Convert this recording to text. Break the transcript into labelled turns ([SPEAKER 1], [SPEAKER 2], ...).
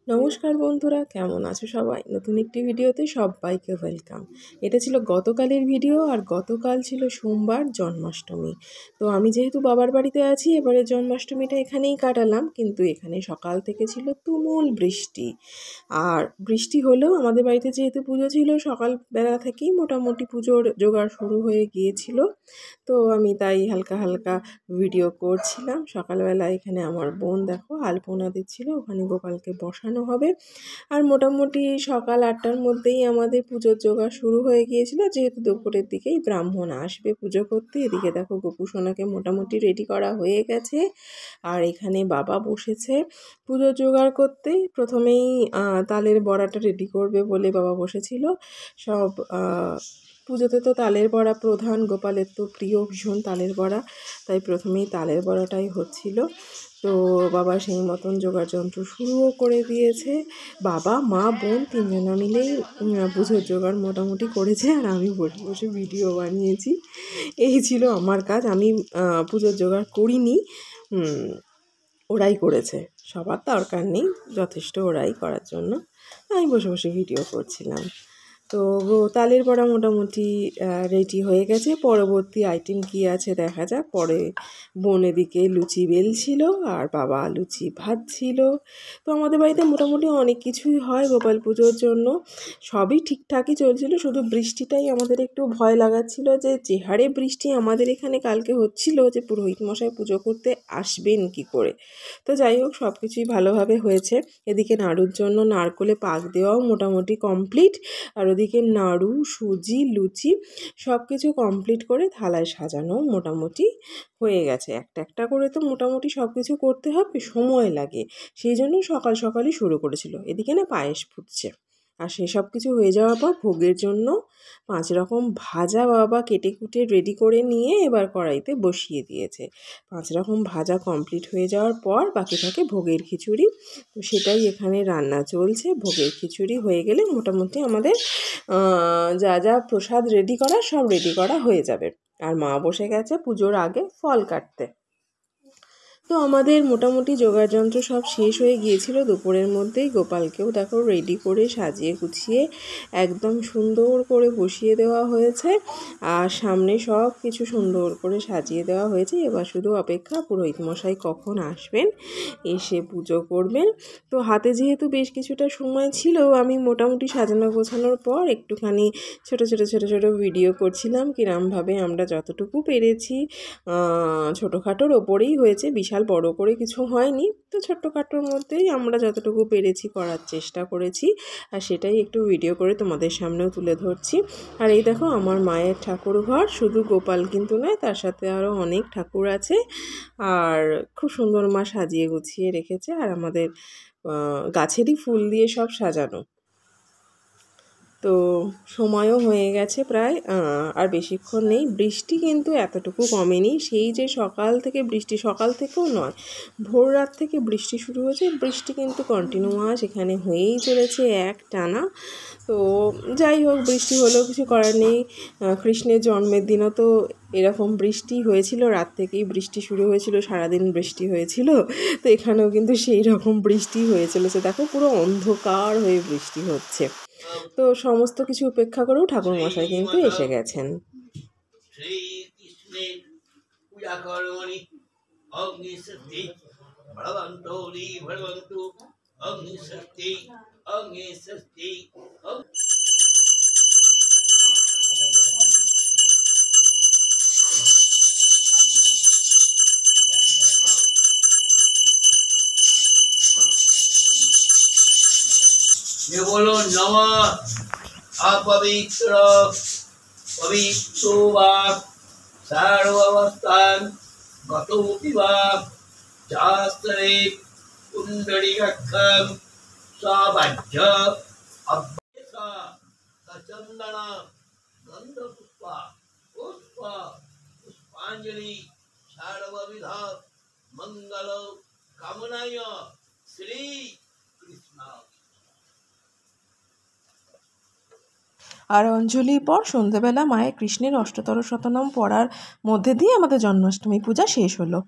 [SPEAKER 1] নমস্কার বন্ধুরা, কেমন আছো সবাই? নতুন একটি ভিডিওতে সবাইকে ওয়েলকাম। এটা ছিল গতকালের ভিডিও, আর গতকাল ছিল সোমবার জন্মাষ্টমী। তো আমি যেহেতু বাবার বাড়িতে আছি, এবারে জন্মাষ্টমীটা এখানেই কাটালাম। কিন্তু এখানে সকাল থেকে ছিল তুমুল বৃষ্টি। আর বৃষ্টি হলেও আমাদের বাড়িতে যেহেতু পুজো ছিল, সকালবেলা থেকেই মোটামুটি পুজোর জোগাড় শুরু হয়ে গিয়েছিল। তো আমি তাই হালকা হালকা ভিডিও করছিলাম। সকালবেলা এখানে আমার বোন দেখো আলপনা দিচ্ছিল, ওখানে গোপালকে বসানো হবে। আর মোটামুটি সকাল 8টার মধ্যেই আমাদের পুজোর জোগাড় শুরু হয়ে গিয়েছিল, যেহেতু দুপুরের দিকেই ব্রাহ্মণ আসবে পুজো করতে। এদিকে দেখো গোপুসোনাকে মোটামুটি রেডি করা হয়ে গেছে, আর এখানে বাবা বসেছে পুজোর জোগাড় করতে। প্রথমেই তালের বড়াটা রেডি করবে বলে বাবা বসেছিল। সব পুজোতে তো তালের বড়া প্রধান, গোপালের তো প্রিয় ভীষণ তালের বড়া, তাই প্রথমেই তালের বড়াটাই হচ্ছিল। তো বাবা সেই মতন জোগাড় যন্ত্র শুরুও করে দিয়েছে। বাবা, মা, বোন তিনজনা মিলেই পুজোর জোগাড় মোটামুটি করেছে, আর আমি বসে বসে ভিডিও বানিয়েছি। এই ছিল আমার কাজ। আমি পুজোর জোগাড় করিনি, ওরাই করেছে। সবার দরকার নেই, যথেষ্ট ওরাই করার জন্য। আমি বসে বসে ভিডিও করছিলাম। তো তালের বড়া মোটামুটি রেডি হয়ে গেছে। পরবর্তী আইটেম কি আছে দেখা যাক। পরে বোন এদিকে লুচি বেলছিল, আর বাবা লুচি ভাজছিল। তো আমাদের বাড়িতে মোটামুটি অনেক কিছুই হয় গোপাল পুজোর জন্য, সবই ঠিকঠাকই চলছিল। শুধু বৃষ্টিটাই আমাদের একটু ভয় লাগাচ্ছিল, যে হারে বৃষ্টি আমাদের এখানে কালকে হচ্ছিল, যে পুরোহিত মশাই পুজো করতে আসবেন কি করে। তো যাই হোক, সব কিছুই ভালোভাবে হয়েছে। এদিকে নাড়ুর জন্য নারকোলে পাক দেওয়াও মোটামুটি কমপ্লিট, আর ওদিকে নাড়ু, সুজি, লুচি সব কিছু কমপ্লিট করে থালায় সাজানো মোটামুটি হয়ে গেছে। একটা একটা করে তো মোটামুটি সব কিছু করতে হবে, সময় লাগে। সেই জন্য সকাল সকালই শুরু করেছিল। এদিকে না পায়েস ফুটছে, আর সেসব কিছু হয়ে যাওয়ার পর ভোগের জন্য 5 রকম ভাজা বাবা কেটে কুটে রেডি করে নিয়ে এবার কড়াইতে বসিয়ে দিয়েছে। 5 রকম ভাজা কমপ্লিট হয়ে যাওয়ার পর বাকি থাকে ভোগের খিচুড়ি। তো সেটাই এখানে রান্না চলছে। ভোগের খিচুড়ি হয়ে গেলে মোটামুটি আমাদের যা যা প্রসাদ রেডি করা সব রেডি করা হয়ে যাবে। আর মা বসে গেছে পুজোর আগে ফল কাটতে। তো আমাদের মোটামুটি যোগাড়যন্ত্র সব শেষ হয়ে গিয়েছিল দুপুরের মধ্যেই। গোপালকেও দেখো রেডি করে সাজিয়ে গুছিয়ে একদম সুন্দর করে বসিয়ে দেওয়া হয়েছে, আর সামনে সব কিছু সুন্দর করে সাজিয়ে দেওয়া হয়েছে। এবার শুধু অপেক্ষা পুরোহিত মশাই কখন আসবেন, এসে পুজো করবেন। তো হাতে যেহেতু বেশ কিছুটা সময় ছিল, আমি মোটামুটি সাজানো গোছানোর পর একটুখানি ছোট ছোট ছোট ছোট ভিডিও করছিলাম, কিরমভাবে আমরা যতটুকু পেরেছি। ছোটোখাটোর ওপরেই হয়েছে, বিশাল বড় করে কিছু হয়নি। তো ছোট্টখাটোর মধ্যেই আমরা যতটুকু পেরেছি করার চেষ্টা করেছি, আর সেটাই একটু ভিডিও করে তোমাদের সামনেও তুলে ধরছি। আর এই দেখো আমার মায়ের ঠাকুর ঘর, শুধু গোপাল কিন্তু নয়, তার সাথে আরও অনেক ঠাকুর আছে, আর খুব সুন্দর মা সাজিয়ে গুছিয়ে রেখেছে। আর আমাদের গাছেরই ফুল দিয়ে সব সাজানো। তো সময়ও হয়ে গেছে প্রায়, আর বেশিক্ষণ নেই। বৃষ্টি কিন্তু এতটুকু কমেনি, সেই যে সকাল থেকে বৃষ্টি, সকাল থেকেও নয়, ভোর রাত থেকে বৃষ্টি শুরু হয়েছে। বৃষ্টি কিন্তু কন্টিনিউয়াস এখানে হয়েই চলেছে একটানা। তো যাই হোক, বৃষ্টি হলেও কিছু করার নেই। কৃষ্ণের জন্মের দিনও তো এরকম বৃষ্টি হয়েছিল, রাত থেকেই বৃষ্টি শুরু হয়েছিল, সারাদিন বৃষ্টি হয়েছিল। তো এখানেও কিন্তু সেই রকম বৃষ্টি হয়ে চলেছে। দেখো পুরো অন্ধকার হয়ে বৃষ্টি হচ্ছে। তো সমস্ত কিছু উপেক্ষা করেও ঠাকুরমশাই কিন্তু এসে গেছেন।
[SPEAKER 2] बोलो नमः अपवित्र पवित्रो वा सर्वावस्थान गतोऽपि वा शास्त्रे पुण्डरीकाक्षं सवज्ज अभ्यसा सचन्दन गन्धपुष्प पुष्प पुष्पाञ्जलि सर्वविध मंगल कामनाय श्री कृष्ण।
[SPEAKER 1] আর অঞ্জলির পর সন্ধ্যাবেলা মায়ের কৃষ্ণের অষ্টতর শতনাম পড়ার মধ্যে দিয়ে আমাদের জন্মাষ্টমী পূজা শেষ হলো।